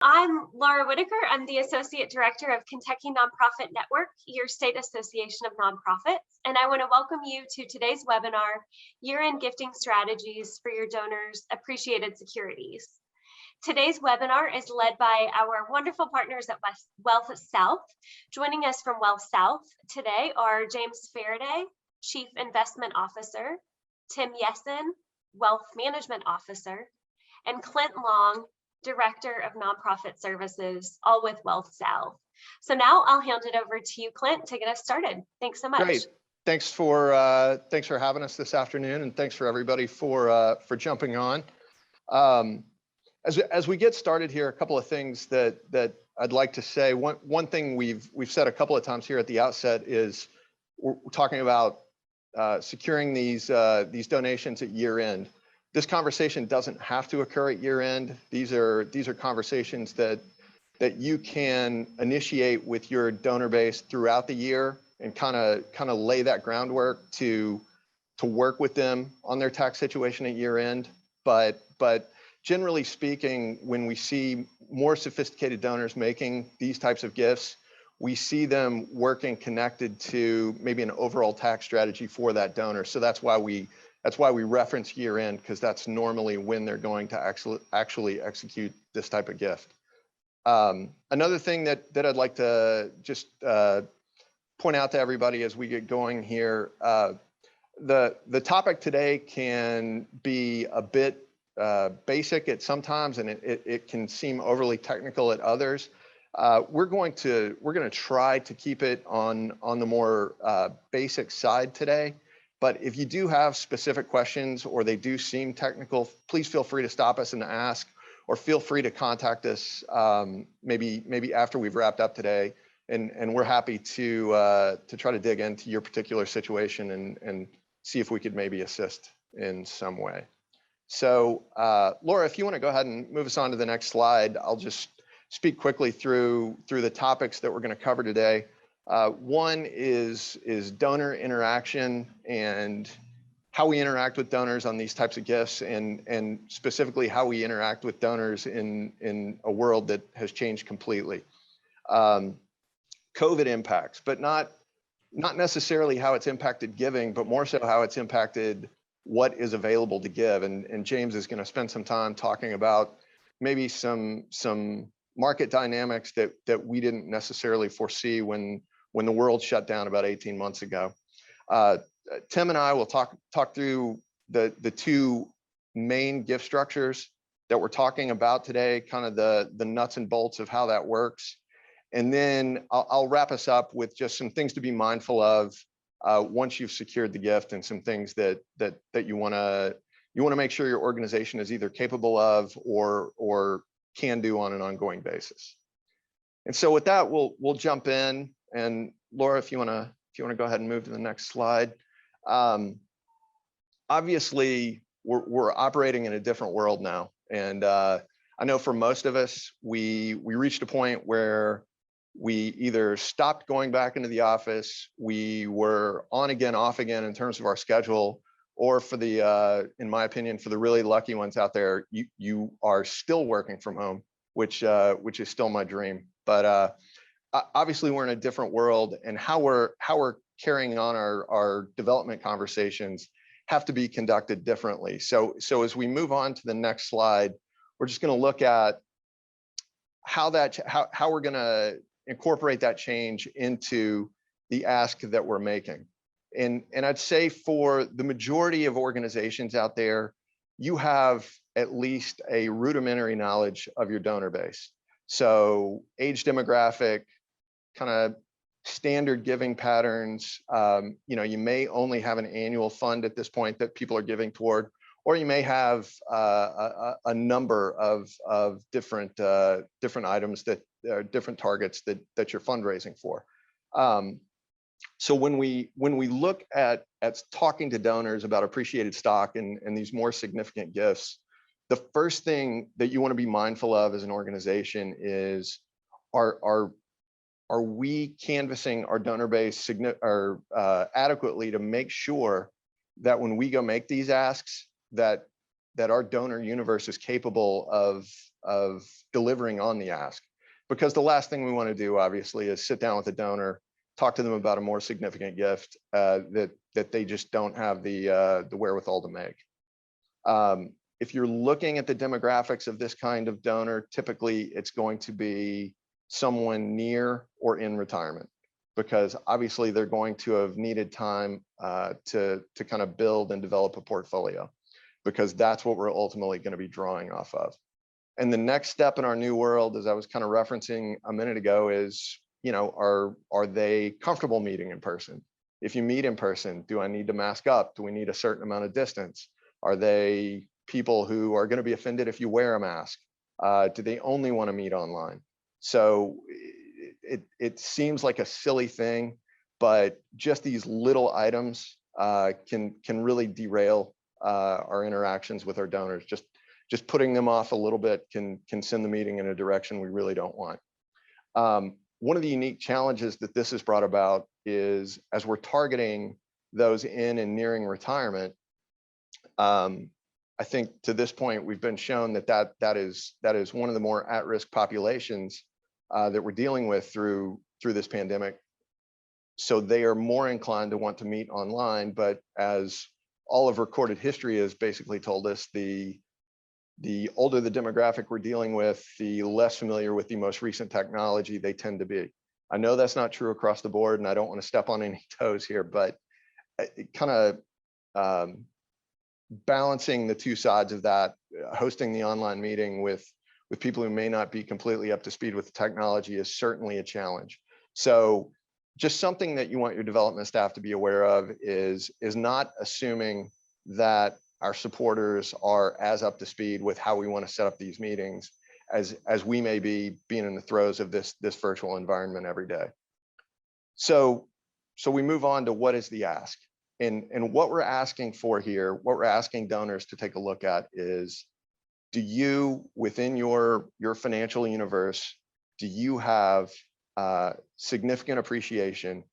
I'm Laura Whitaker. I'm the Associate Director of Kentucky Nonprofit Network, your state association of nonprofits. And I want to welcome you to today's webinar, Year-End Gifting Strategies for Your Donors' Appreciated Securities. Today's webinar is led by our wonderful partners at Wealth South. Joining us from Wealth South today are James Faraday, Chief Investment Officer, Tim Yessen, Wealth Management Officer, and Clint Long, Director of Nonprofit Services, all with Wealth South. So now I'll hand it over to you, Clint, to get us started. Thanks so much. Great. Thanks for having us this afternoon, and thanks for everybody for jumping on. As we get started here, a couple of things that I'd like to say. One thing we've said a couple of times here at the outset is we're talking about securing these donations at year end. This conversation doesn't have to occur at year end. These are conversations that you can initiate with your donor base throughout the year and kind of lay that groundwork to work with them on their tax situation at year end. But generally speaking, when we see more sophisticated donors making these types of gifts, we see them working connected to maybe an overall tax strategy for that donor. So that's why we reference year end, because that's normally when they're going to actually execute this type of gift. Another thing that I'd like to just point out to everybody as we get going here, the topic today can be a bit basic at sometimes, and it can seem overly technical at others. We're going to try to keep it on the more basic side today. But if you do have specific questions or they do seem technical, please feel free to stop us and ask, or feel free to contact us maybe after we've wrapped up today, and we're happy to try to dig into your particular situation and see if we could maybe assist in some way. So Laura, if you want to go ahead and move us on to the next slide, I'll just speak quickly through the topics that we're going to cover today. One is donor interaction and how we interact with donors on these types of gifts, and specifically how we interact with donors in a world that has changed completely. COVID impacts, but not necessarily how it's impacted giving, but more so how it's impacted what is available to give. And James is going to spend some time talking about maybe some market dynamics that we didn't necessarily foresee when the world shut down about 18 months ago. Tim and I will talk through the two main gift structures that we're talking about today, kind of the nuts and bolts of how that works. And then I'll wrap us up with just some things to be mindful of once you've secured the gift, and some things that you want to make sure your organization is either capable of or can do on an ongoing basis. And so with that, we'll jump in. And Laura, if you want to go ahead and move to the next slide. Obviously, we're operating in a different world now, and I know for most of us, we reached a point where we either stopped going back into the office, we were on again, off again in terms of our schedule, or for the, in my opinion, for the really lucky ones out there, you are still working from home, which is still my dream. But obviously, we're in a different world, and how we're carrying on our development conversations have to be conducted differently. So as we move on to the next slide, we're just going to look at how we're going to incorporate that change into the ask that we're making. And I'd say for the majority of organizations out there, you have at least a rudimentary knowledge of your donor base. So age demographic, kind of standard giving patterns. You may only have an annual fund at this point that people are giving toward, or you may have a number of different items that are different targets that you're fundraising for. So when we look at talking to donors about appreciated stock and these more significant gifts, the first thing that you want to be mindful of as an organization is, are we canvassing our donor base adequately to make sure that when we go make these asks, that our donor universe is capable of delivering on the ask. Because the last thing we want to do, obviously, is sit down with a donor, talk to them about a more significant gift that they just don't have the wherewithal to make. If you're looking at the demographics of this kind of donor, typically it's going to be someone near or in retirement, because obviously they're going to have needed time to kind of build and develop a portfolio, because that's what we're ultimately going to be drawing off of. And the next step in our new world, as I was kind of referencing a minute ago, is, you know, are they comfortable meeting in person? If you meet in person, do I need to mask up? Do we need a certain amount of distance? Are they people who are going to be offended if you wear a mask? Do they only want to meet online? So it seems like a silly thing, but just these little items can really derail our interactions with our donors. Just putting them off a little bit can send the meeting in a direction we really don't want. One of the unique challenges that this has brought about is, as we're targeting those in and nearing retirement, I think to this point we've been shown that is one of the more at-risk populations that we're dealing with through this pandemic. So they are more inclined to want to meet online, but as all of recorded history has basically told us, the older the demographic we're dealing with, the less familiar with the most recent technology they tend to be. I know that's not true across the board, and I don't want to step on any toes here, but it kind of balancing the two sides of that, hosting the online meeting with people who may not be completely up to speed with the technology is certainly a challenge. So just something that you want your development staff to be aware of is not assuming that our supporters are as up to speed with how we want to set up these meetings as we may be, being in the throes of this virtual environment every day. So we move on to what is the ask. And what we're asking for here, what we're asking donors to take a look at is, do you, within your financial universe, do you have significant appreciation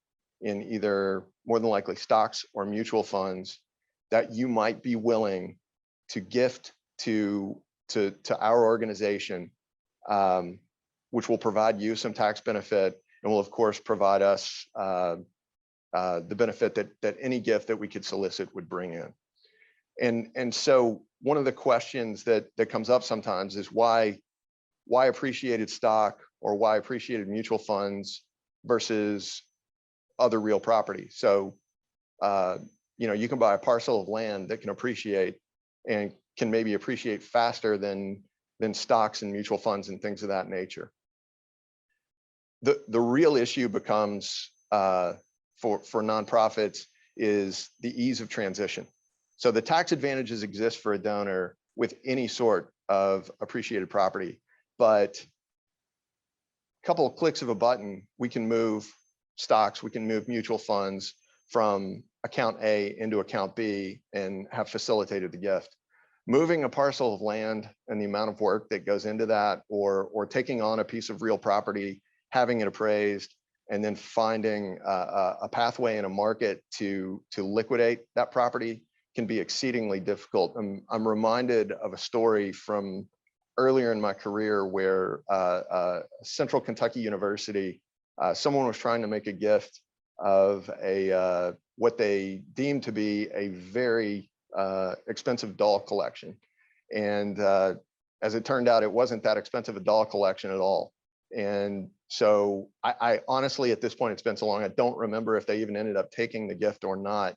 in either more than likely stocks or mutual funds that you might be willing to gift to our organization, which will provide you some tax benefit and will of course provide us the benefit that any gift that we could solicit would bring in. And so one of the questions that comes up sometimes is why appreciated stock or why appreciated mutual funds versus other real property. So you know, you can buy a parcel of land that can appreciate and can maybe appreciate faster than stocks and mutual funds and things of that nature. The real issue becomes for nonprofits is the ease of transition. So the tax advantages exist for a donor with any sort of appreciated property, but a couple of clicks of a button, we can move stocks, we can move mutual funds from account A into account B and have facilitated the gift. Moving a parcel of land and the amount of work that goes into that, or taking on a piece of real property, having it appraised, and then finding a pathway in a market to liquidate that property can be exceedingly difficult. I'm reminded of a story from earlier in my career where Central Kentucky University, someone was trying to make a gift of what they deemed to be a very expensive doll collection. And as it turned out, it wasn't that expensive a doll collection at all. And so I honestly, at this point, it's been so long, I don't remember if they even ended up taking the gift or not.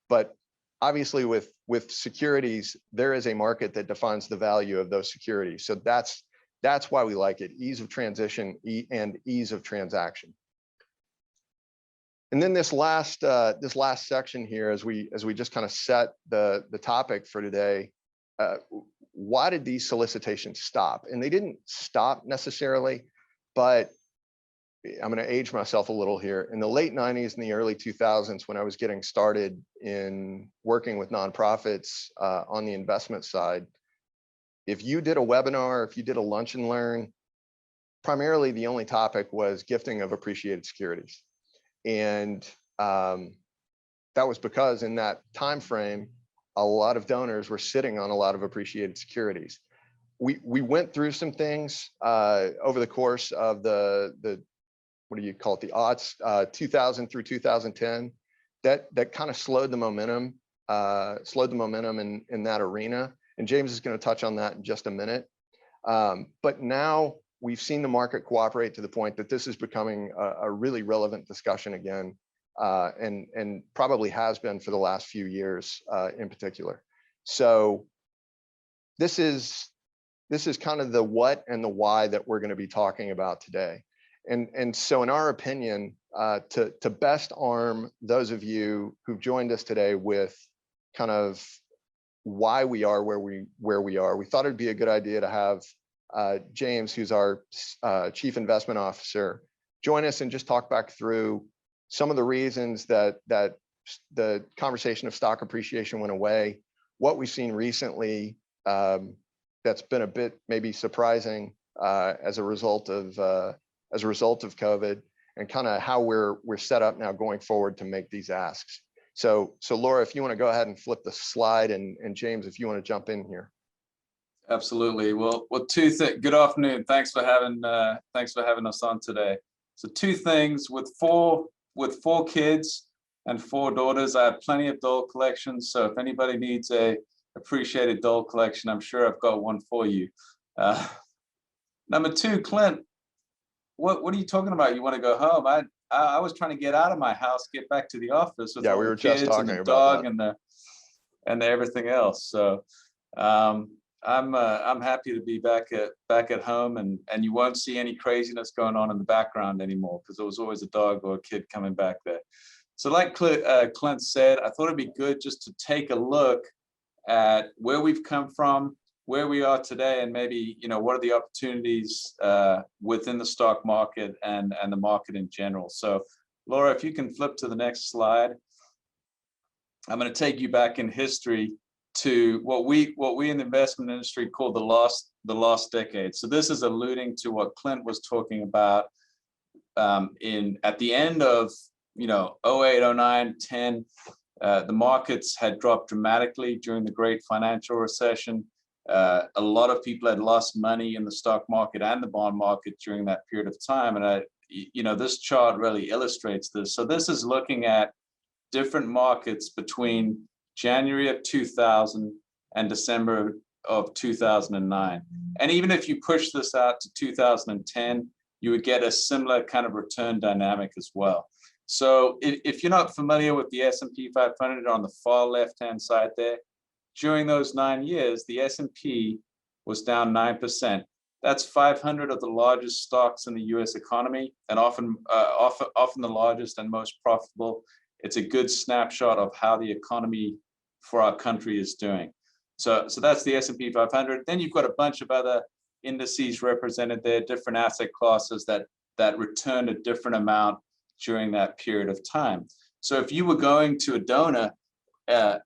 But obviously with securities, there is a market that defines the value of those securities. So that's why we like it: ease of transition and ease of transaction. And then this last section here, as we just kind of set the topic for today, why did these solicitations stop? And they didn't stop necessarily, but I'm going to age myself a little here. In the late 90s and the early 2000s, when I was getting started in working with nonprofits on the investment side, if you did a webinar, if you did a lunch and learn, primarily the only topic was gifting of appreciated securities. And that was because in that time frame, a lot of donors were sitting on a lot of appreciated securities. we went through some things over the course of the what do you call it, the aughts, 2000 through 2010, that kind of slowed the momentum in that arena. And James is going to touch on that in just a minute. But now we've seen the market cooperate to the point that this is becoming a really relevant discussion again, and probably has been for the last few years in particular. So this is kind of the what and the why that we're going to be talking about today. And so in our opinion, to best arm those of you who've joined us today with kind of why we are where we are, we thought it'd be a good idea to have James, who's our Chief Investment Officer, join us and just talk back through some of the reasons that the conversation of stock appreciation went away, what we've seen recently that's been a bit maybe surprising as a result of COVID, and kind of how we're set up now going forward to make these asks. So Laura, if you want to go ahead and flip the slide, and James, if you want to jump in here. Absolutely. Well, two things. Good afternoon. Thanks for having us on today. So two things: with four kids and 4 daughters, I have plenty of doll collections. So if anybody needs a appreciated doll collection, I'm sure I've got one for you. Number 2, Clint, what are you talking about? You want to go home? I was trying to get out of my house, get back to the office with all we were the kids just talking and the about dog that. and everything else. So I'm happy to be back at home, and you won't see any craziness going on in the background anymore, because there was always a dog or a kid coming back there. So like Clint said, I thought it'd be good just to take a look at where we've come from, where we are today, and maybe, what are the opportunities within the stock market and the market in general. So Laura, if you can flip to the next slide, I'm going to take you back in history to what we in the investment industry call the lost decade. So this is alluding to what Clint was talking about at the end of 08, 09, 10. The markets had dropped dramatically during the great financial recession. A lot of people had lost money in the stock market and the bond market during that period of time. And this chart really illustrates this. So this is looking at different markets between January of 2000 and December of 2009. And even if you push this out to 2010, you would get a similar kind of return dynamic as well. So if you're not familiar with the S&P 500 on the far left-hand side there, during those 9 years, the S&P was down 9%. That's 500 of the largest stocks in the U.S. economy, and often the largest and most profitable. It's a good snapshot of how the economy for our country is doing. So that's the S&P 500. Then you've got a bunch of other indices represented there, different asset classes that returned a different amount during that period of time. So if you were going to a donor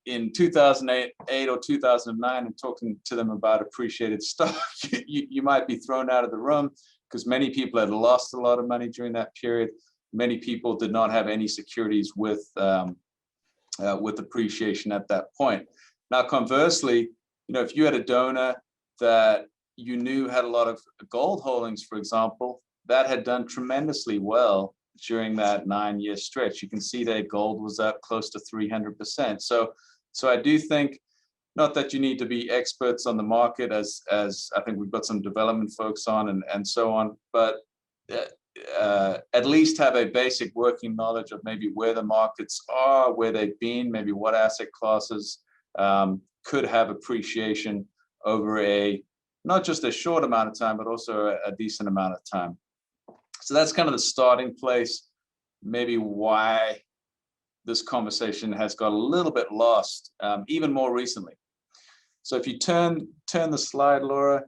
in 2008 or 2009 and talking to them about appreciated stock, you might be thrown out of the room, because many people had lost a lot of money during that period. Many people did not have any securities with appreciation at that point. Now, conversely, if you had a donor that you knew had a lot of gold holdings, for example, that had done tremendously well during that 9-year stretch. You can see that gold was up close to 300%. So I do think, not that you need to be experts on the market, as I think we've got some development folks on and so on, but at least have a basic working knowledge of maybe where the markets are, where they've been, maybe what asset classes could have appreciation over not just a short amount of time, but also a decent amount of time. So that's kind of the starting place, maybe why this conversation has got a little bit lost, even more recently. So if you turn the slide, Laura,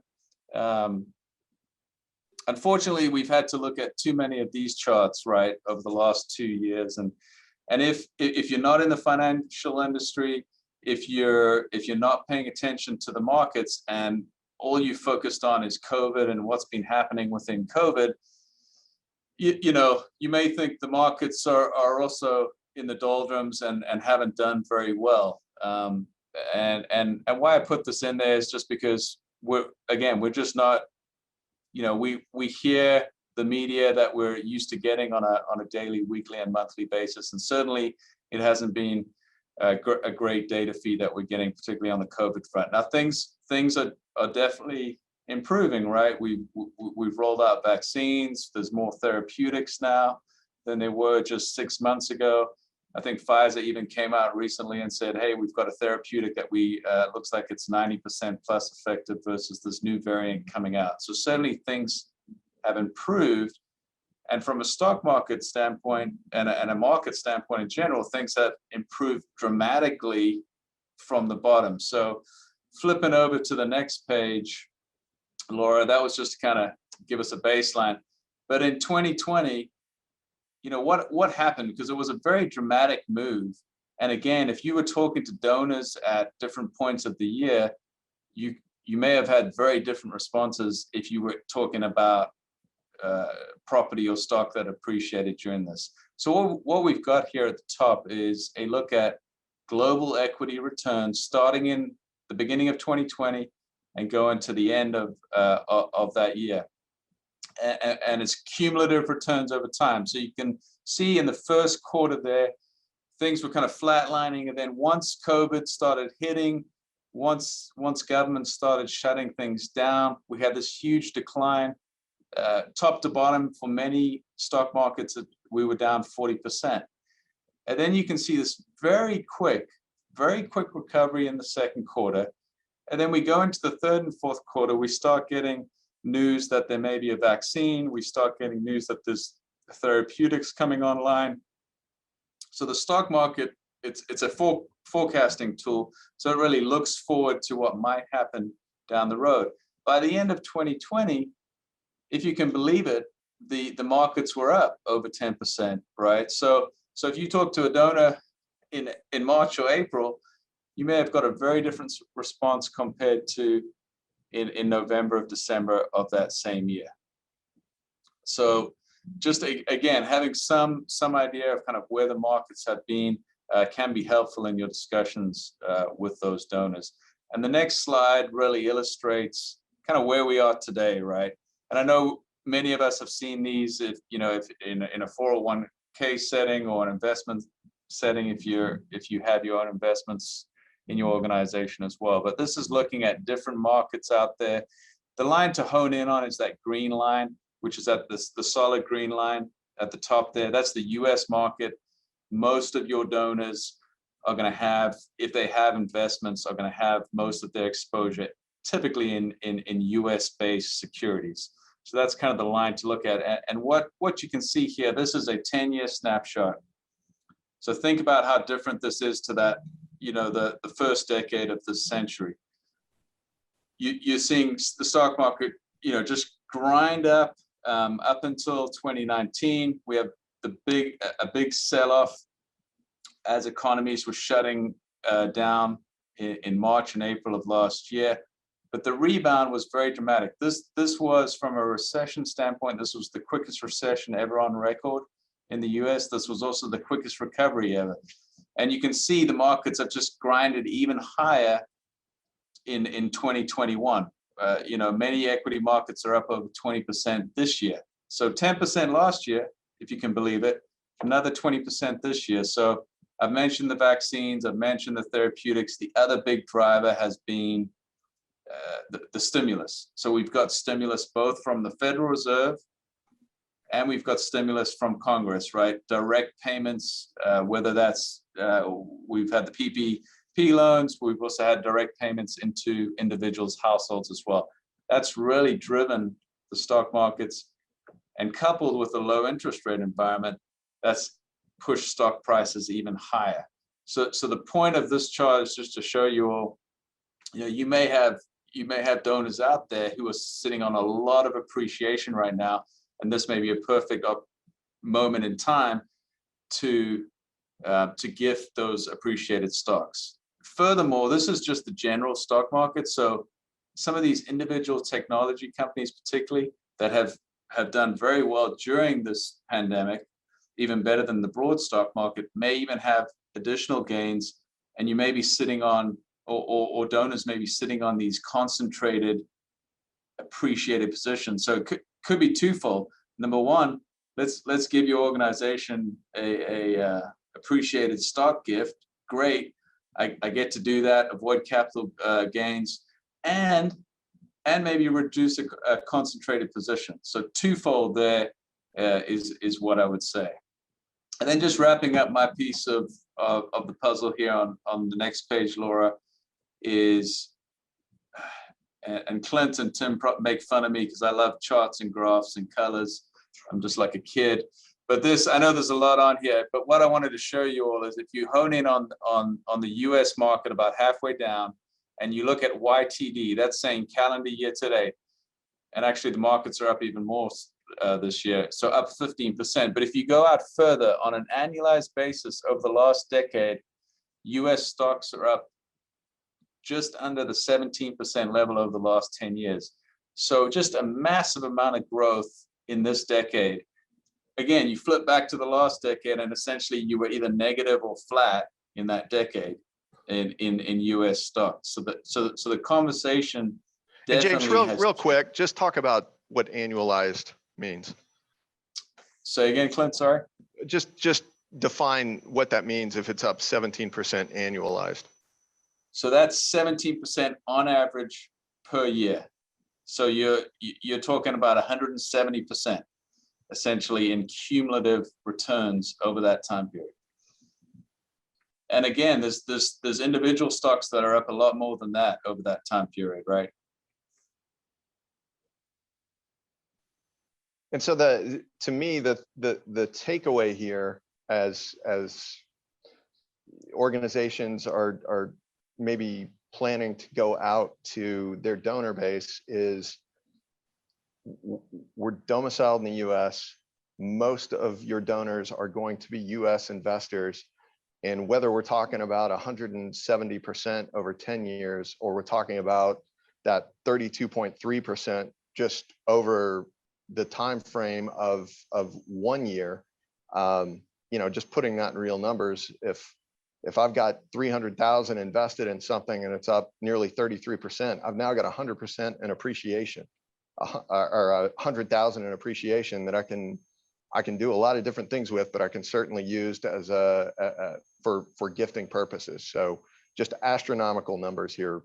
unfortunately, we've had to look at too many of these charts, right, over the last 2 years. And if you're not in the financial industry, if you're not paying attention to the markets, and all you focused on is COVID and what's been happening within COVID, you may think the markets are also in the doldrums and haven't done very well. And why I put this in there is just because we're just not, we hear the media that we're used to getting on a daily, weekly, and monthly basis, and certainly it hasn't been a great data feed that we're getting, particularly on the COVID front. Now things are definitely improving, right? We've rolled out vaccines. There's more therapeutics now than there were just 6 months ago. I think Pfizer even came out recently and said, hey, we've got a therapeutic that looks like it's 90% plus effective versus this new variant coming out. So certainly things have improved. And from a stock market standpoint and a market standpoint in general, things have improved dramatically from the bottom. So flipping over to the next page, Laura, that was just to kind of give us a baseline. But in 2020, what happened? Because it was a very dramatic move. And again, if you were talking to donors at different points of the year, you may have had very different responses if you were talking about property or stock that appreciated during this. So what we've got here at the top is a look at global equity returns starting in the beginning of 2020 and going to the end of that year. And it's cumulative returns over time. So you can see in the first quarter there, things were kind of flatlining. And then once COVID started hitting, once government started shutting things down, we had this huge decline. Top to bottom for many stock markets, we were down 40%. And then you can see this very quick recovery in the second quarter. And then we go into the third and fourth quarter, we start getting news that there may be a vaccine. We start getting news that there's therapeutics coming online. So the stock market, it's a forecasting tool. So it really looks forward to what might happen down the road. By the end of 2020, if you can believe it, the markets were up over 10%, right? So if you talk to a donor in March or April, you may have got a very different response compared to in November or December of that same year. So just again, having some idea of kind of where the markets have been can be helpful in your discussions with those donors. And the next slide really illustrates kind of where we are today, right? And I know many of us have seen these, if in a 401k setting or an investment setting, if you have your own investments in your organization as well. But this is looking at different markets out there. The line to hone in on is that green line, which is at the solid green line at the top there. That's the US market. Most of your donors are going to have, if they have investments, are going to have most of their exposure typically in US-based securities. So that's kind of the line to look at. And what you can see here, this is a 10-year snapshot. So think about how different this is to that, the first decade of this century. You're seeing the stock market, just grind up until 2019. We have a big sell-off as economies were shutting down in March and April of last year. But the rebound was very dramatic. This was, from a recession standpoint, this was the quickest recession ever on record in the US. This was also the quickest recovery ever. And you can see the markets have just grinded even higher in 2021. Many equity markets are up over 20% this year. So 10% last year, if you can believe it, another 20% this year. So I've mentioned the vaccines, I've mentioned the therapeutics. The other big driver has been the stimulus. So we've got stimulus both from the Federal Reserve and we've got stimulus from Congress, right? Direct payments, whether that's, we've had the PPP loans, we've also had direct payments into individuals' households as well. That's really driven the stock markets, and coupled with the low interest rate environment, that's pushed stock prices even higher. So the point of this chart is just to show you all, you may have donors out there who are sitting on a lot of appreciation right now, and this may be a perfect moment in time to gift those appreciated stocks. Furthermore, this is just the general stock market. So some of these individual technology companies, particularly, that have done very well during this pandemic, even better than the broad stock market, may even have additional gains, and you may be sitting on, or donors may be sitting on these concentrated appreciated position. So it could be twofold. Number one, let's give your organization a appreciated stock gift. Great, I get to do that, avoid capital gains, and maybe reduce a concentrated position. So twofold there is what I would say. And then just wrapping up my piece of the puzzle here on the next page, Laura, is, and Clint and Tim make fun of me because I love charts and graphs and colors. I'm just like a kid. But this, I know there's a lot on here, but what I wanted to show you all is if you hone in on the US market about halfway down, and you look at YTD, that's saying calendar year to date, and actually the markets are up even more this year, so up 15%. But if you go out further on an annualized basis over the last decade, US stocks are up just under the 17% level over the last 10 years. So just a massive amount of growth in this decade. Again, you flip back to the last decade and essentially you were either negative or flat in that decade in US stocks. So the conversation definitely. And James, real quick, just talk about what annualized means. Say again, Clint, sorry? Just define what that means if it's up 17% annualized. So that's 17% on average per year. So you're talking about 170% essentially in cumulative returns over that time period. And again, there's individual stocks that are up a lot more than that over that time period, right? And so to me, the takeaway here as organizations are maybe planning to go out to their donor base is we're domiciled in the US. Most of your donors are going to be US investors. And whether we're talking about 170% over 10 years, or we're talking about that 32.3% just over the time frame of 1 year, just putting that in real numbers, if I've got 300,000 invested in something and it's up nearly 33%, I've now got 100% in appreciation, or 100,000 in appreciation that I can do a lot of different things with, but I can certainly use as for gifting purposes. So just astronomical numbers here,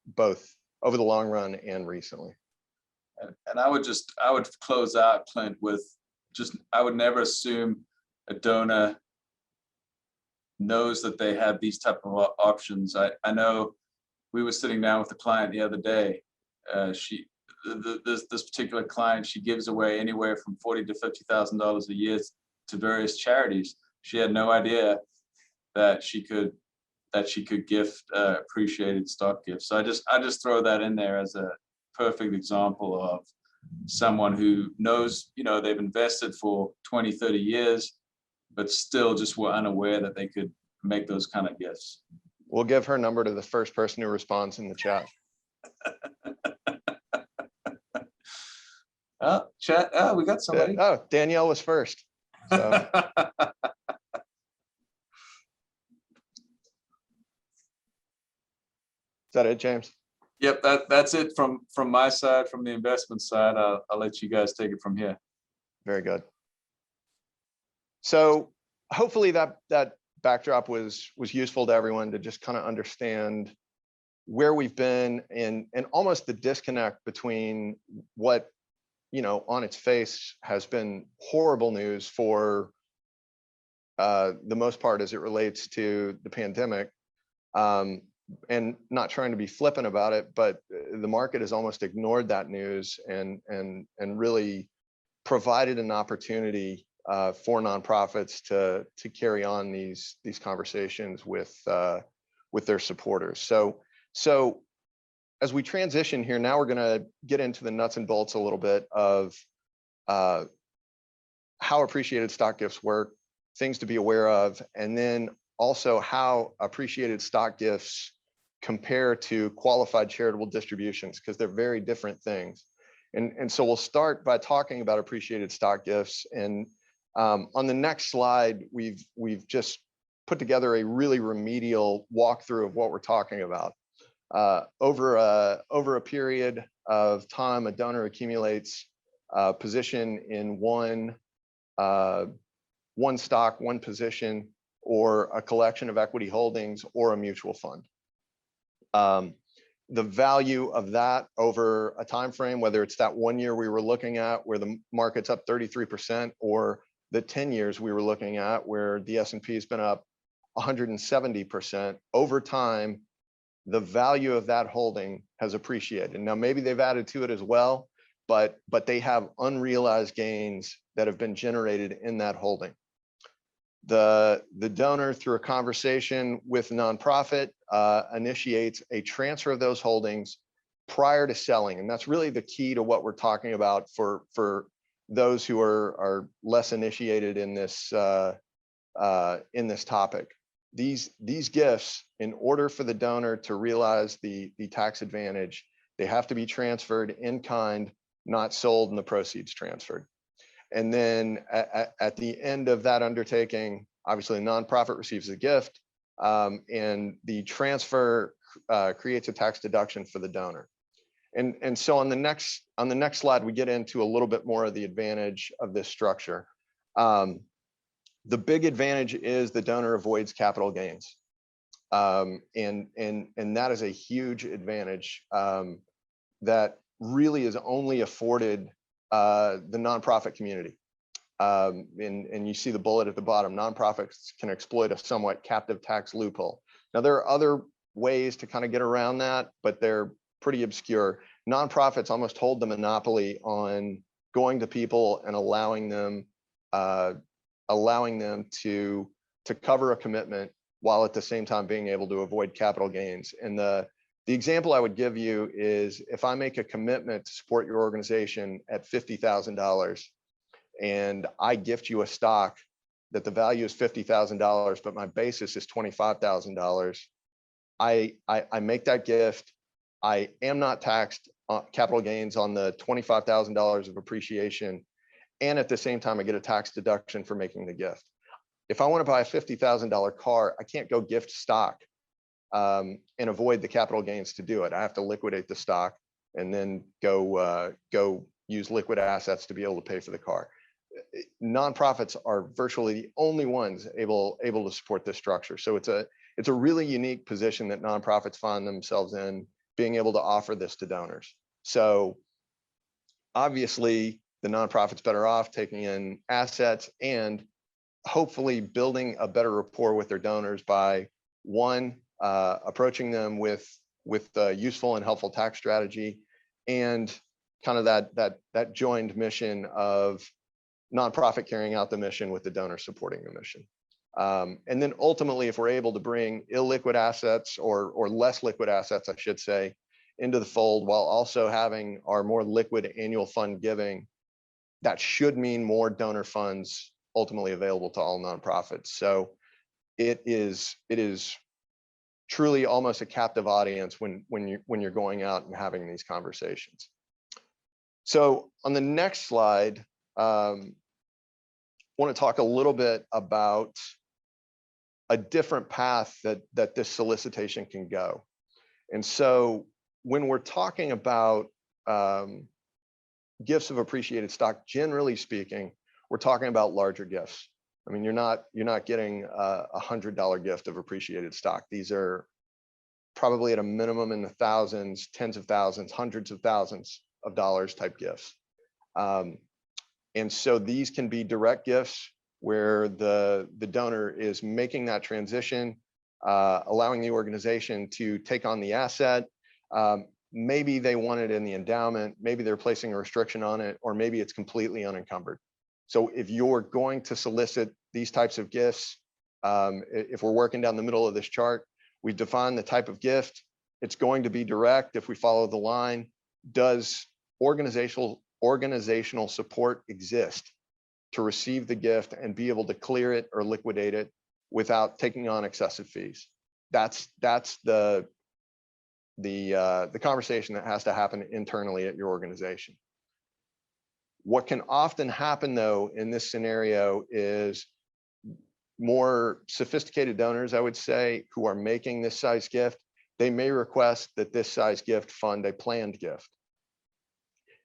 both over the long run and recently. And I would close out, Clint, with I would never assume a donor knows that they have these type of options. I know we were sitting down with a client the other day. This particular client, she gives away anywhere from $40,000 to $50,000 a year to various charities. She had no idea that she could gift appreciated stock gifts. So I just throw that in there as a perfect example of someone who knows, they've invested for 20, 30 years, but still just were unaware that they could make those kind of gifts. We'll give her number to the first person who responds in the chat. Oh, chat. Oh, we got somebody. Oh, Danielle was first. So. Is that it, James? Yep, that's it from my side, from the investment side. I'll let you guys take it from here. Very good. So hopefully that backdrop was useful to everyone to just kind of understand where we've been and almost the disconnect between what, on its face has been horrible news for the most part as it relates to the pandemic. And not trying to be flippant about it, but the market has almost ignored that news and really provided an opportunity for nonprofits to carry on these conversations with their supporters. So as we transition here, now we're going to get into the nuts and bolts a little bit of how appreciated stock gifts work, things to be aware of, and then also how appreciated stock gifts compare to qualified charitable distributions, because they're very different things. And so we'll start by talking about appreciated stock gifts. And on the next slide, we've just put together a really remedial walkthrough of what we're talking about. Over a period of time a donor accumulates a position in one stock, one position, or a collection of equity holdings or a mutual fund. The value of that over a time frame, whether it's that 1 year we were looking at where the market's up 33%, or the 10 years we were looking at where the S&P has been up 170%, over time, the value of that holding has appreciated. Now, maybe they've added to it as well, but they have unrealized gains that have been generated in that holding. The donor, through a conversation with nonprofit, initiates a transfer of those holdings prior to selling. And that's really the key to what we're talking about for those who are less initiated in this topic. These gifts, in order for the donor to realize the tax advantage, they have to be transferred in kind, not sold and the proceeds transferred. And then at the end of that undertaking, obviously the nonprofit receives the gift, and the transfer creates a tax deduction for the donor. And so on the next slide, we get into a little bit more of the advantage of this structure. The big advantage is the donor avoids capital gains. And that is a huge advantage that really is only afforded the nonprofit community. And you see the bullet at the bottom: nonprofits can exploit a somewhat captive tax loophole. Now, there are other ways to kind of get around that, but they're pretty obscure. Nonprofits almost hold the monopoly on going to people and allowing them to cover a commitment while at the same time being able to avoid capital gains. And the example I would give you is, if I make a commitment to support your organization at $50,000 and I gift you a stock that the value is $50,000, but my basis is $25,000, I make that gift. I am not taxed on capital gains on the $25,000 of appreciation. And at the same time, I get a tax deduction for making the gift. If I want to buy a $50,000 car, I can't go gift stock and avoid the capital gains to do it. I have to liquidate the stock and then go use liquid assets to be able to pay for the car. Nonprofits are virtually the only ones able to support this structure. So it's a really unique position that nonprofits find themselves in, being able to offer this to donors. So obviously, the nonprofit's better off taking in assets and hopefully building a better rapport with their donors by, one, approaching them with a useful and helpful tax strategy, and kind of that joined mission of nonprofit carrying out the mission with the donor supporting the mission. And then ultimately, if we're able to bring illiquid assets or less liquid assets, I should say, into the fold while also having our more liquid annual fund giving, that should mean more donor funds ultimately available to all nonprofits. So it is truly almost a captive audience when you're going out and having these conversations. So on the next slide, I want to talk a little bit about a different path that this solicitation can go. And so when we're talking about gifts of appreciated stock, generally speaking, we're talking about larger gifts. I mean, you're not getting a $100 gift of appreciated stock. These are probably at a minimum in the thousands, tens of thousands, hundreds of thousands of dollars type gifts. And so these can be direct gifts where the donor is making that transition, allowing the organization to take on the asset. Maybe they want it in the endowment, maybe they're placing a restriction on it, or maybe it's completely unencumbered. So if you're going to solicit these types of gifts, if we're working down the middle of this chart, we've defined the type of gift. It's going to be direct if we follow the line. Does organizational support exist to receive the gift and be able to clear it or liquidate it without taking on excessive fees? That's the conversation that has to happen internally at your organization. What can often happen, though, in this scenario is more sophisticated donors, I would say, who are making this size gift, they may request that this size gift fund a planned gift.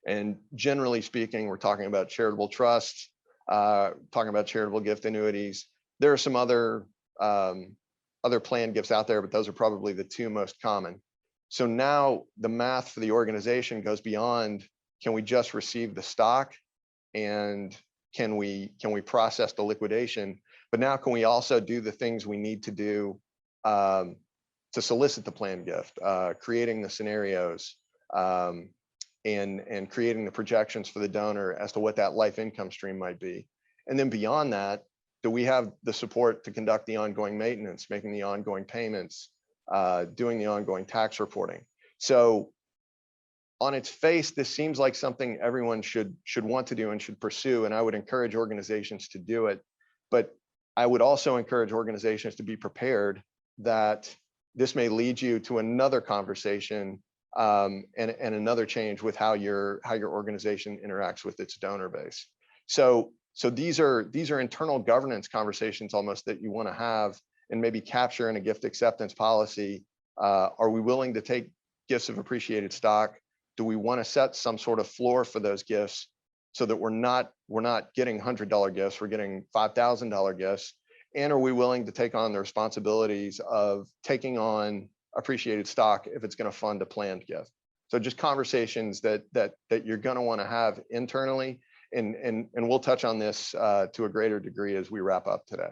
And generally speaking, we're talking about charitable trusts, talking about charitable gift annuities. There are some other planned gifts out there, but those are probably the two most common. So now the math for the organization goes beyond, can we just receive the stock, and can we process the liquidation? But now can we also do the things we need to do to solicit the planned gift, creating the scenarios, and creating the projections for the donor as to what that life income stream might be. And then beyond that, do we have the support to conduct the ongoing maintenance, making the ongoing payments, doing the ongoing tax reporting? So on its face, this seems like something everyone should want to do and should pursue, and I would encourage organizations to do it. But I would also encourage organizations to be prepared that this may lead you to another conversation and another change with how your organization interacts with its donor base. So these are internal governance conversations almost that you want to have and maybe capture in a gift acceptance policy. Are we willing to take gifts of appreciated stock? Do we want to set some sort of floor for those gifts so that we're not getting $100 gifts, we're getting $5,000 gifts? And are we willing to take on the responsibilities of taking on appreciated stock if it's going to fund a planned gift? So just conversations that you're going to want to have internally, and we'll touch on this to a greater degree as we wrap up today.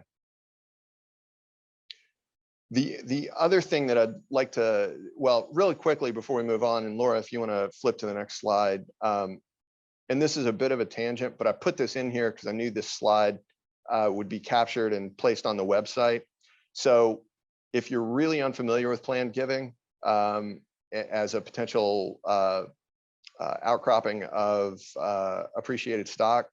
The other thing that I'd like to, well, really quickly before we move on, and Laura, if you want to flip to the next slide, and this is a bit of a tangent, but I put this in here because I knew this slide would be captured and placed on the website. So if you're really unfamiliar with planned giving as a potential outcropping of appreciated stock,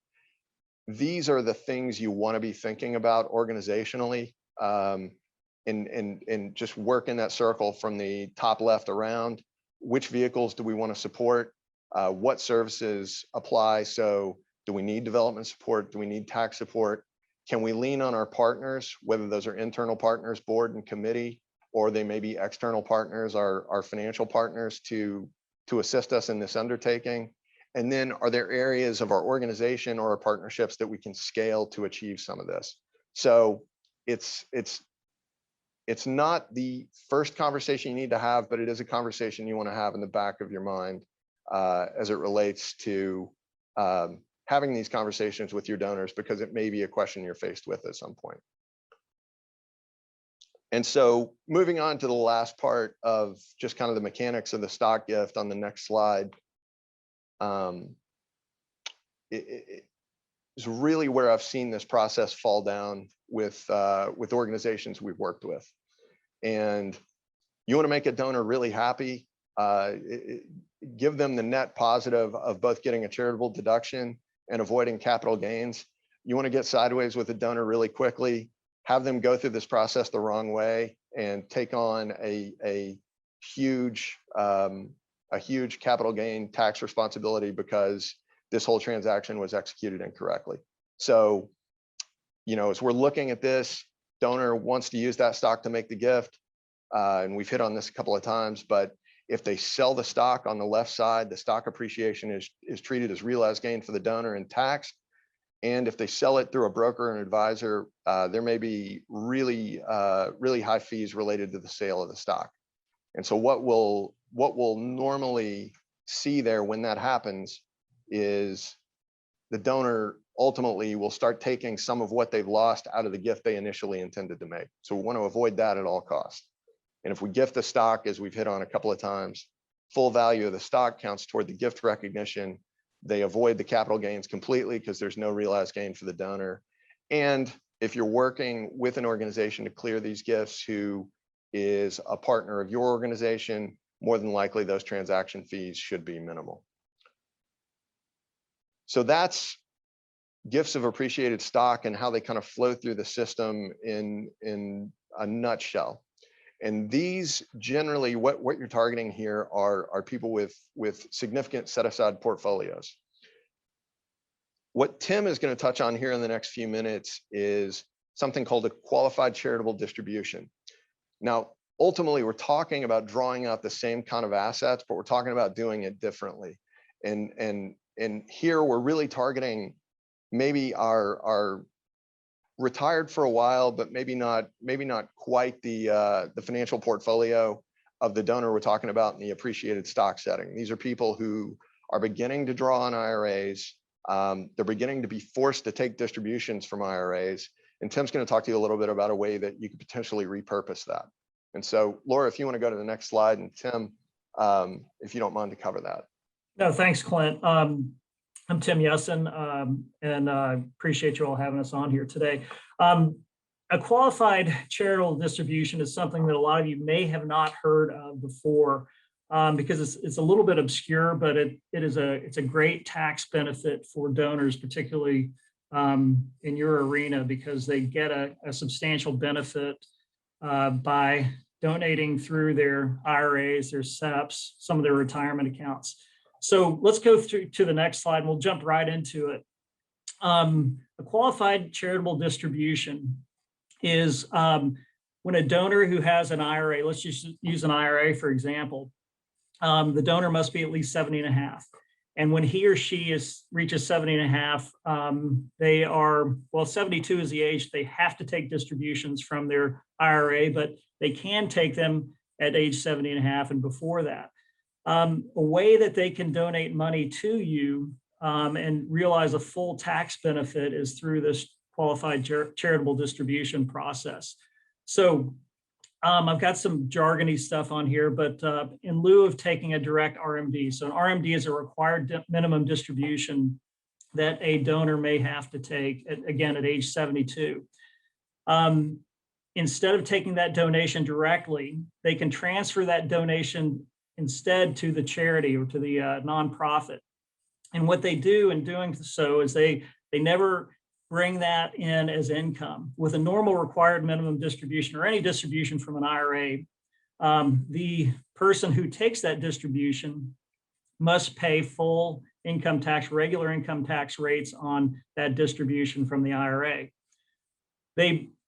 these are the things you want to be thinking about organizationally. And just work in that circle from the top left around. Which vehicles do we want to support? What services apply? So do we need development support? Do we need tax support? Can we lean on our partners, whether those are internal partners, board and committee, or they may be external partners, our financial partners to assist us in this undertaking? And then are there areas of our organization or our partnerships that we can scale to achieve some of this? So it's not the first conversation you need to have, but it is a conversation you want to have in the back of your mind as it relates to having these conversations with your donors, because it may be a question you're faced with at some point. And so moving on to the last part of just kind of the mechanics of the stock gift on the next slide, it is really where I've seen this process fall down with organizations we've worked with. And you want to make a donor really happy, give them the net positive of both getting a charitable deduction and avoiding capital gains. You want to get sideways with a donor really quickly, have them go through this process the wrong way and take on a huge capital gain tax responsibility because this whole transaction was executed incorrectly. So, you know, as we're looking at this, donor wants to use that stock to make the gift. And we've hit on this a couple of times, but if they sell the stock on the left side, the stock appreciation is treated as realized gain for the donor and taxed. And if they sell it through a broker or an advisor, there may be really high fees related to the sale of the stock. And so what we'll normally see there when that happens is the donor ultimately will start taking some of what they've lost out of the gift they initially intended to make. So we want to avoid that at all costs. And if we gift the stock, as we've hit on a couple of times, full value of the stock counts toward the gift recognition. They avoid the capital gains completely because there's no realized gain for the donor. And if you're working with an organization to clear these gifts who is a partner of your organization, more than likely those transaction fees should be minimal. So that's gifts of appreciated stock and how they kind of flow through the system in a nutshell. And these generally, what you're targeting here are people with significant set-aside portfolios. What Tim is going to touch on here in the next few minutes is something called a qualified charitable distribution. Now, ultimately, we're talking about drawing out the same kind of assets, but we're talking about doing it differently. And here we're really targeting maybe our retired for a while, but maybe not quite the financial portfolio of the donor we're talking about in the appreciated stock setting. These are people who are beginning to draw on IRAs. They're beginning to be forced to take distributions from IRAs. And Tim's going to talk to you a little bit about a way that you could potentially repurpose that. And so, Laura, if you want to go to the next slide, and Tim, if you don't mind to cover that. No, thanks, Clint. I'm Tim Yessen, and appreciate you all having us on here today. A qualified charitable distribution is something that a lot of you may have not heard of before, because it's a little bit obscure, but it's a great tax benefit for donors, particularly in your arena, because they get a substantial benefit by donating through their IRAs, their SEPs, some of their retirement accounts. So let's go through to the next slide and we'll jump right into it. A qualified charitable distribution is when a donor who has an IRA, let's just use an IRA for example, the donor must be at least 70 and a half. And when he or she reaches 70 and a half, they are, well, 72 is the age, they have to take distributions from their IRA, but they can take them at age 70 and a half and before that. A way that they can donate money to you and realize a full tax benefit is through this qualified charitable distribution process. So I've got some jargony stuff on here, but in lieu of taking a direct RMD, so an RMD is a required minimum distribution that a donor may have to take, again, at age 72. Instead of taking that donation directly, they can transfer that donation instead to the charity or to the nonprofit. And what they do in doing so is they never bring that in as income. With a normal required minimum distribution or any distribution from an IRA, the person who takes that distribution must pay full income tax, regular income tax rates on that distribution from the IRA.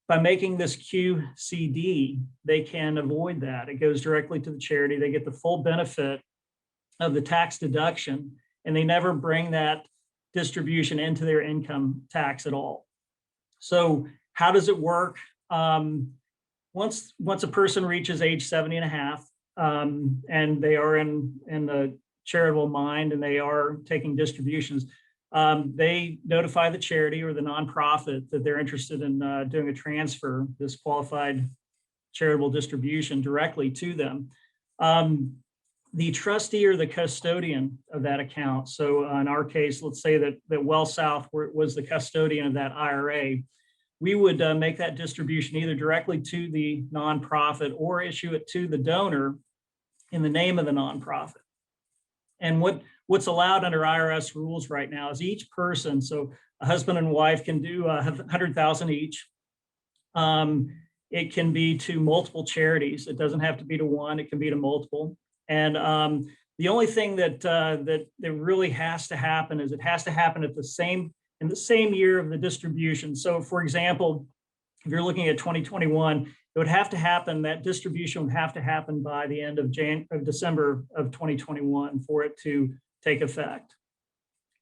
By making this QCD, they can avoid that. It goes directly to the charity. They get the full benefit of the tax deduction, and they never bring that distribution into their income tax at all. So how does it work? Once a person reaches age 70 and a half, and they are in the charitable mind and they are taking distributions, they notify the charity or the nonprofit that they're interested in doing a transfer, this qualified charitable distribution, directly to them. The trustee or the custodian of that account, so in our case, let's say that WellSouth was the custodian of that IRA, we would make that distribution either directly to the nonprofit or issue it to the donor in the name of the nonprofit. And what's allowed under IRS rules right now is each person, so a husband and wife can do 100,000 each. It can be to multiple charities. It doesn't have to be to one, it can be to multiple. And the only thing that really has to happen is it has to happen in the same year of the distribution. So for example, if you're looking at 2021, it would have to happen, that distribution would have to happen by the end of December of 2021 for it to take effect.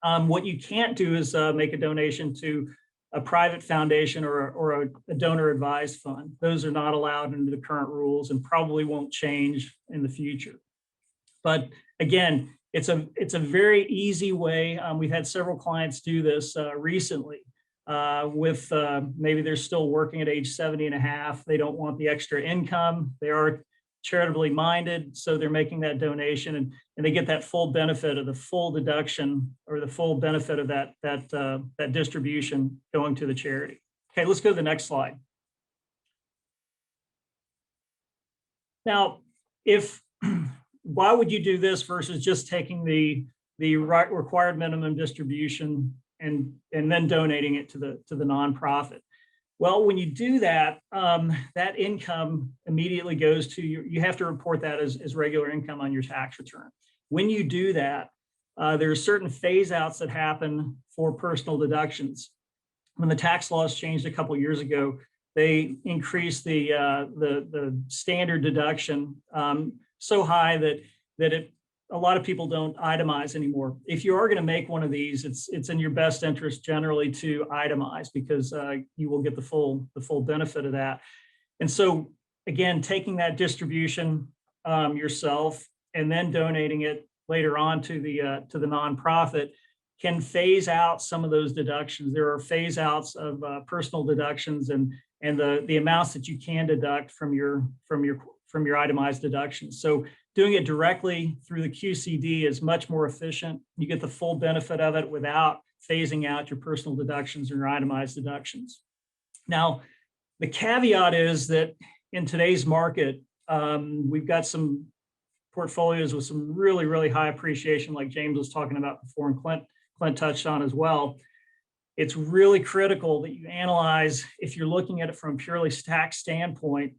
What you can't do is make a donation to a private foundation or a donor advised fund. Those are not allowed under the current rules and probably won't change in the future. But again, it's a very easy way. We've had several clients do this recently with maybe they're still working at age 70 and a half. They don't want the extra income. They are charitably minded, so they're making that donation and they get that full benefit of the full deduction or the full benefit of that distribution going to the charity. Okay, let's go to the next slide. Now, why would you do this versus just taking the required minimum distribution and then donating it to the nonprofit? Well, when you do that, that income immediately goes to you have to report that as regular income on your tax return. When you do that, there are certain phase outs that happen for personal deductions. When the tax laws changed a couple of years ago, they increased the standard deduction so high that it a lot of people don't itemize anymore. If you are going to make one of these, it's in your best interest generally to itemize, because you will get the full benefit of that. And so again, taking that distribution yourself and then donating it later on to the nonprofit can phase out some of those deductions. There are phase outs of personal deductions and the amounts that you can deduct from your itemized deductions. So doing it directly through the QCD is much more efficient. You get the full benefit of it without phasing out your personal deductions or your itemized deductions. Now, the caveat is that in today's market, we've got some portfolios with some really, really high appreciation, like James was talking about before, and Clint touched on as well. It's really critical that you analyze, if you're looking at it from a purely tax standpoint,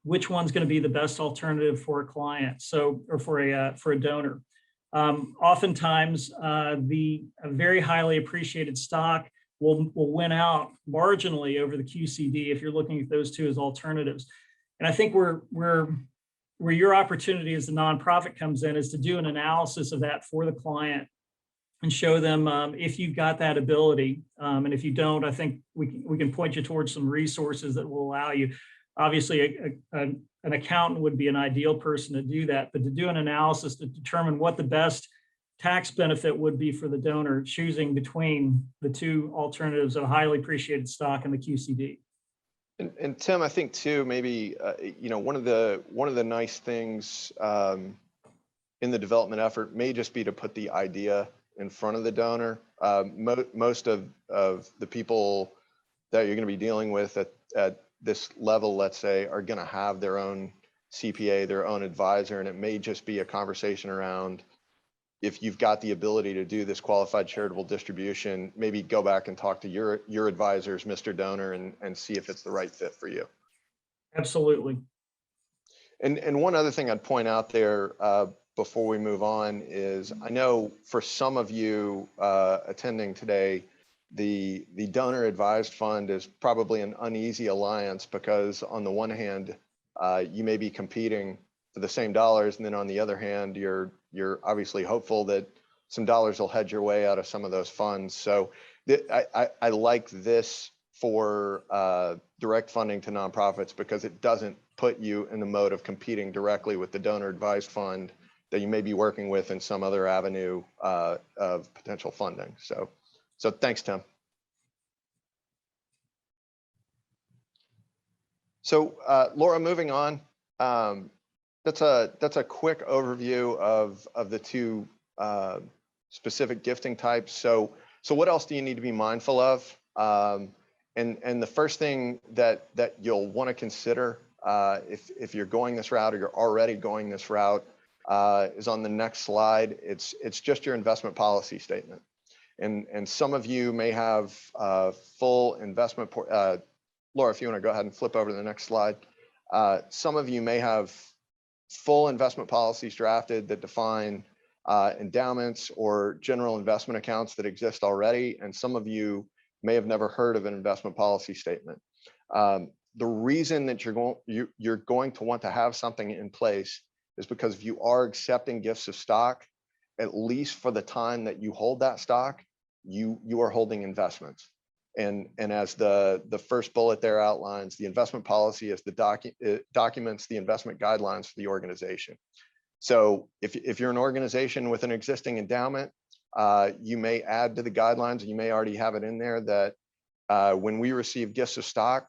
which one's going to be the best alternative for a client, or for a donor. Oftentimes, a very highly appreciated stock will win out marginally over the QCD if you're looking at those two as alternatives. And I think where your opportunity as the nonprofit comes in is to do an analysis of that for the client and show them if you've got that ability. And if you don't, I think we can point you towards some resources that will allow you. Obviously, an accountant would be an ideal person to do that, but to do an analysis to determine what the best tax benefit would be for the donor, choosing between the two alternatives of highly appreciated stock and the QCD. And Tim, I think too, maybe one of the nice things in the development effort may just be to put the idea in front of the donor. Most of the people that you're going to be dealing with at this level, let's say, are going to have their own CPA, their own advisor, and it may just be a conversation around, if you've got the ability to do this qualified charitable distribution, maybe go back and talk to your advisors, Mr. Donor, and see if it's the right fit for you. Absolutely. And one other thing I'd point out there before we move on is, I know for some of you attending today, the donor advised fund is probably an uneasy alliance, because on the one hand, you may be competing for the same dollars, and then on the other hand, you're obviously hopeful that some dollars will head your way out of some of those funds. So I like this for direct funding to nonprofits, because it doesn't put you in the mode of competing directly with the donor advised fund that you may be working with in some other avenue of potential funding. So thanks, Tim. So Laura, moving on, that's a quick overview of the two specific gifting types. So what else do you need to be mindful of? And the first thing that you'll want to consider if you're going this route, or you're already going this route, is on the next slide. It's just your investment policy statement. And some of you may have full investment, Laura, if you want to go ahead and flip over to the next slide. Some of you may have full investment policies drafted that define endowments or general investment accounts that exist already. And some of you may have never heard of an investment policy statement. The reason that you're going to want to have something in place is because if you are accepting gifts of stock, at least for the time that you hold that stock, you are holding investments. And as the first bullet there outlines, the investment policy is it documents the investment guidelines for the organization. So if you're an organization with an existing endowment, you may add to the guidelines, and you may already have it in there, that when we receive gifts of stock,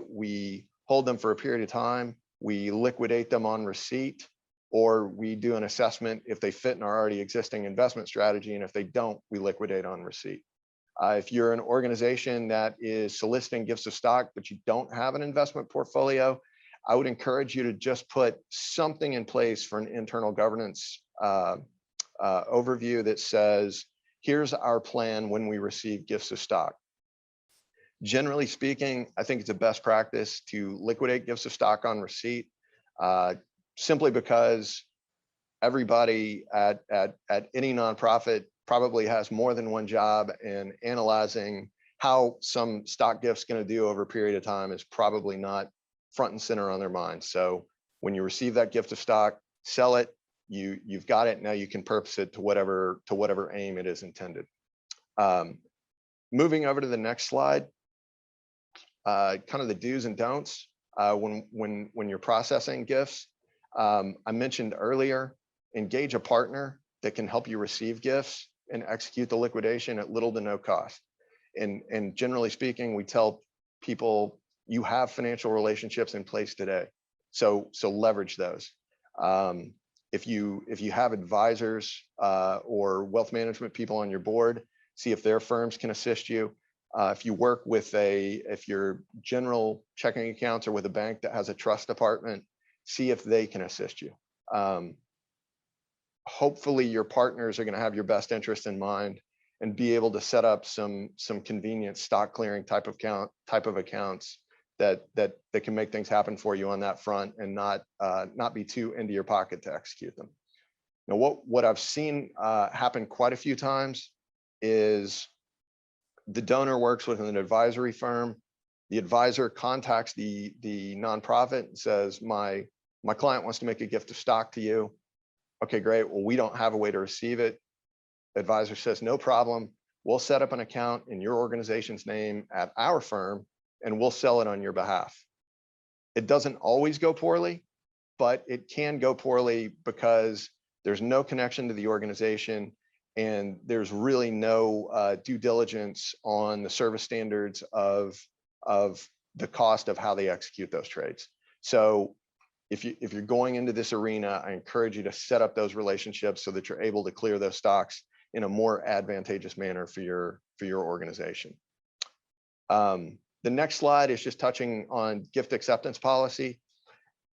we hold them for a period of time, we liquidate them on receipt, or we do an assessment if they fit in our already existing investment strategy, and if they don't, we liquidate on receipt. If you're an organization that is soliciting gifts of stock, but you don't have an investment portfolio, I would encourage you to just put something in place for an internal governance overview that says, here's our plan when we receive gifts of stock. Generally speaking, I think it's a best practice to liquidate gifts of stock on receipt, simply because everybody at any nonprofit probably has more than one job, and analyzing how some stock gift's going to do over a period of time is probably not front and center on their mind. So when you receive that gift of stock, sell it, you've got it. Now you can purpose it to whatever aim it is intended. Moving over to the next slide, kind of the do's and don'ts when you're processing gifts. I mentioned earlier, engage a partner that can help you receive gifts and execute the liquidation at little to no cost. And generally speaking, we tell people you have financial relationships in place today, so leverage those. If you have advisors or wealth management people on your board, see if their firms can assist you. If you work with if your general checking accounts are with a bank that has a trust department, see if they can assist you. Hopefully your partners are going to have your best interest in mind and be able to set up some convenient stock clearing type of accounts that can make things happen for you on that front and not be too into your pocket to execute them. Now, what I've seen happen quite a few times is the donor works with an advisory firm. The advisor contacts the nonprofit and says, my client wants to make a gift of stock to you. Okay, great. Well, we don't have a way to receive it. Advisor says, no problem. We'll set up an account in your organization's name at our firm and we'll sell it on your behalf. It doesn't always go poorly, but it can go poorly because there's no connection to the organization and there's really no due diligence on the service standards of the cost of how they execute those trades. So if you're going into this arena, I encourage you to set up those relationships so that you're able to clear those stocks in a more advantageous manner for your organization. The next slide is just touching on gift acceptance policy.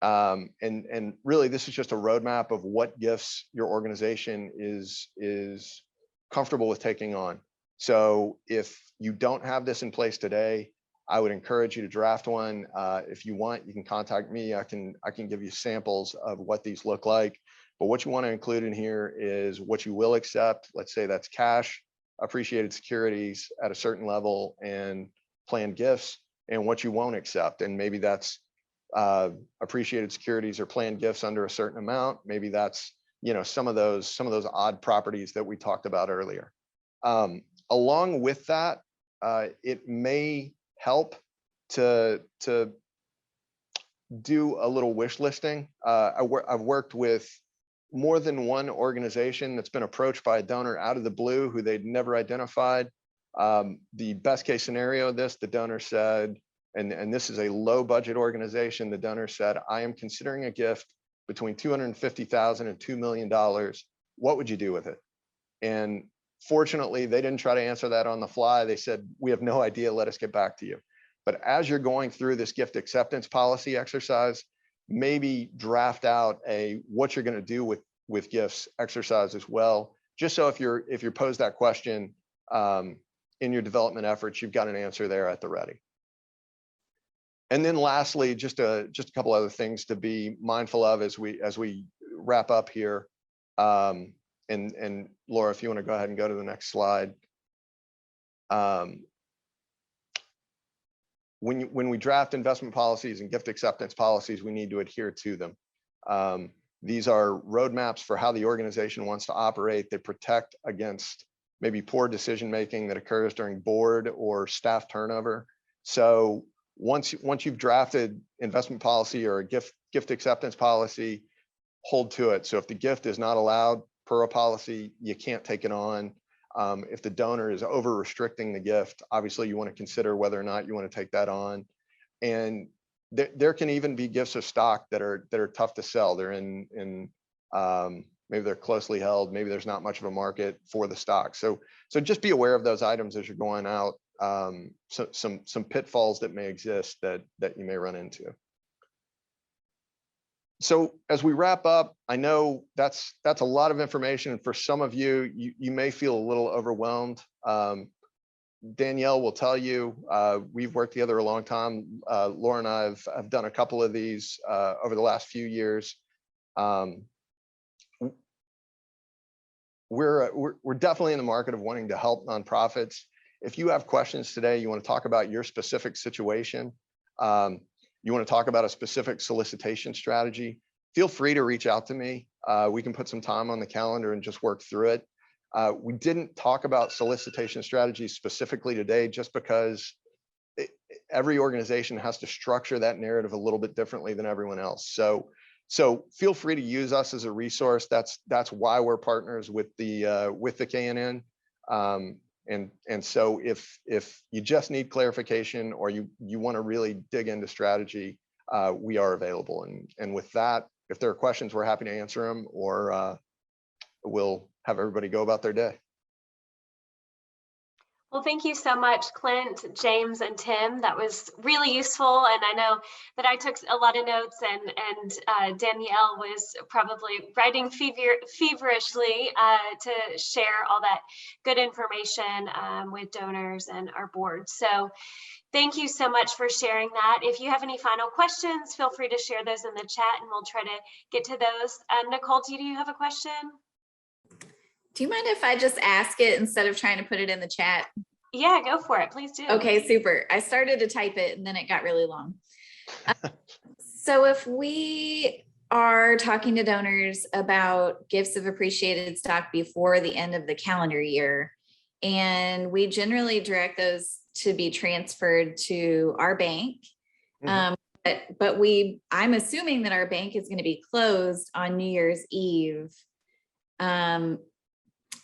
And really, this is just a roadmap of what gifts your organization is comfortable with taking on. So if you don't have this in place today, I would encourage you to draft one. If you want, you can contact me. I can give you samples of what these look like. But what you want to include in here is what you will accept. Let's say that's cash, appreciated securities at a certain level, and planned gifts, and what you won't accept. And maybe that's appreciated securities or planned gifts under a certain amount. Maybe that's, some of those odd properties that we talked about earlier. Along with that, it may help to do a little wish listing. I've worked with more than one organization that's been approached by a donor out of the blue who they'd never identified. The best case scenario of this, the donor said, and this is a low budget organization, the donor said, I am considering a gift between $250,000 and $2 million. What would you do with it? And fortunately, they didn't try to answer that on the fly. They said, we have no idea, let us get back to you. But as you're going through this gift acceptance policy exercise, maybe draft out a what you're going to do with gifts exercise as well, just so if you're posed that question in your development efforts, you've got an answer there at the ready. And then lastly, just a couple other things to be mindful of as we wrap up here. And Laura, if you want to go ahead and go to the next slide. When we draft investment policies and gift acceptance policies, we need to adhere to them. These are roadmaps for how the organization wants to operate. They protect against maybe poor decision-making that occurs during board or staff turnover. So once you've drafted investment policy or a gift acceptance policy, hold to it. So if the gift is not allowed per a policy, you can't take it on. If the donor is over restricting the gift, obviously you want to consider whether or not you want to take that on. And there can even be gifts of stock that are tough to sell. They're in maybe they're closely held. Maybe there's not much of a market for the stock. So just be aware of those items as you're going out. Some pitfalls that may exist that you may run into. So as we wrap up, I know that's a lot of information. For some of you, you may feel a little overwhelmed. Danielle will tell you, we've worked together a long time. Laura and I have done a couple of these over the last few years. We're definitely in the market of wanting to help nonprofits. If you have questions today, you want to talk about your specific situation, you want to talk about a specific solicitation strategy, feel free to reach out to me. we can put some time on the calendar and just work through it. We didn't talk about solicitation strategies specifically today, just because every organization has to structure that narrative a little bit differently than everyone else. So feel free to use us as a resource. That's why we're partners with the KNN. And so if you just need clarification, or you want to really dig into strategy, we are available. And with that, if there are questions, we're happy to answer them, or we'll have everybody go about their day. Well, thank you so much, Clint, James, and Tim. That was really useful. And I know that I took a lot of notes, and Danielle was probably writing feverishly to share all that good information with donors and our board. So thank you so much for sharing that. If you have any final questions, feel free to share those in the chat, and we'll try to get to those. Nicole, do you have a question? Do you mind if I just ask it instead of trying to put it in the chat? Yeah, go for it. Please do. Okay, super. I started to type it and then it got really long. So if we are talking to donors about gifts of appreciated stock before the end of the calendar year, and we generally direct those to be transferred to our bank, but I'm assuming that our bank is going to be closed on New Year's Eve,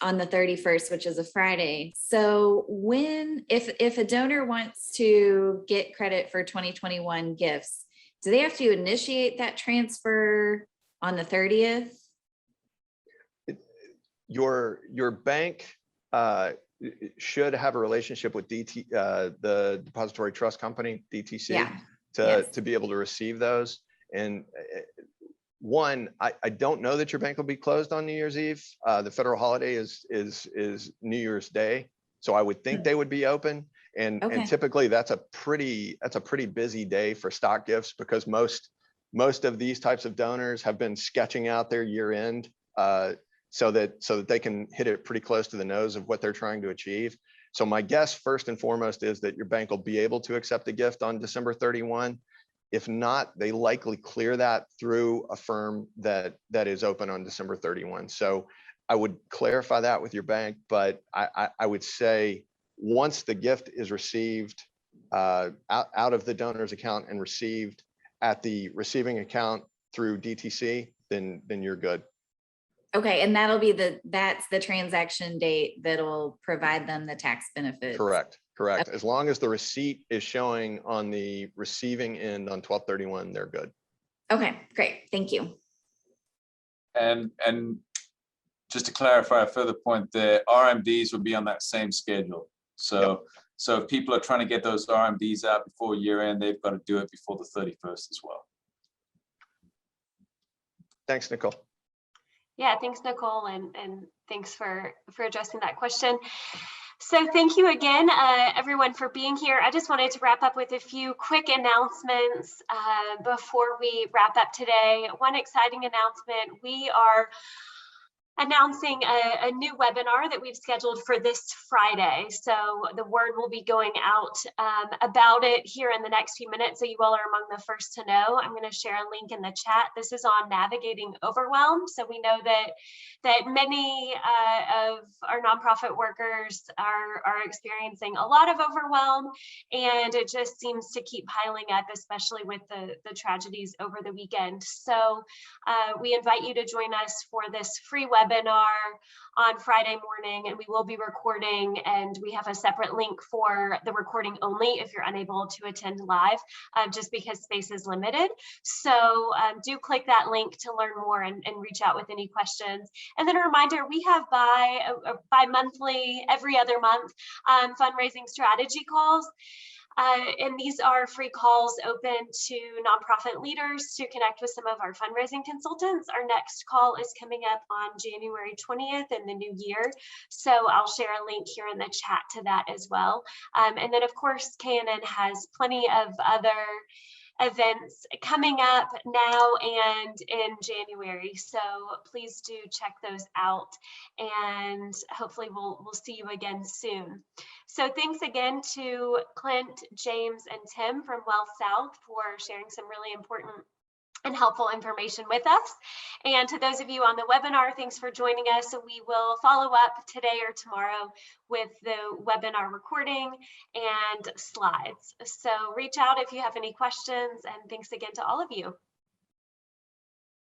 on the 31st, which is a Friday. So if a donor wants to get credit for 2021 gifts, do they have to initiate that transfer on the 30th? Your bank should have a relationship with the Depository Trust Company, DTC, to be able to receive those. And one, I don't know that your bank will be closed on New Year's Eve. The federal holiday is New Year's Day, so I would think they would be open. And typically that's a pretty busy day for stock gifts, because most of these types of donors have been sketching out their year end so that they can hit it pretty close to the nose of what they're trying to achieve. So my guess, first and foremost, is that your bank will be able to accept a gift on December 31. If not, they likely clear that through a firm that is open on December 31. So I would clarify that with your bank, but I would say once the gift is received out of the donor's account and received at the receiving account through DTC, then you're good. Okay, and that's the transaction date that'll provide them the tax benefit. Correct. Okay. As long as the receipt is showing on the receiving end on 12/31, they're good. Okay, great. Thank you. And just to clarify a further point, the RMDs will be on that same schedule. So if people are trying to get those RMDs out before year end, they've got to do it before the 31st as well. Thanks, Nicole. Yeah, thanks, Nicole, and thanks for addressing that question. So thank you again, everyone, for being here. I just wanted to wrap up with a few quick announcements before we wrap up today. One exciting announcement: we are announcing a new webinar that we've scheduled for this Friday. So the word will be going out about it here in the next few minutes, so you all are among the first to know. I'm going to share a link in the chat. This is on navigating overwhelm. So we know that many of our nonprofit workers are experiencing a lot of overwhelm, and it just seems to keep piling up, especially with the tragedies over the weekend. So we invite you to join us for this free webinar on Friday morning, and we will be recording, and we have a separate link for the recording only if you're unable to attend live, just because space is limited. So do click that link to learn more and reach out with any questions. And then a reminder, we have bi-monthly, every other month, fundraising strategy calls. And these are free calls open to nonprofit leaders to connect with some of our fundraising consultants. Our next call is coming up on January 20th in the new year. So I'll share a link here in the chat to that as well. And then, of course, KNN has plenty of other events coming up now and in January. So please do check those out, and hopefully we'll see you again soon. So thanks again to Clint, James, and Tim from Well South for sharing some really important and helpful information with us. And to those of you on the webinar, thanks for joining us. We will follow up today or tomorrow with the webinar recording and slides. So reach out if you have any questions, and thanks again to all of you.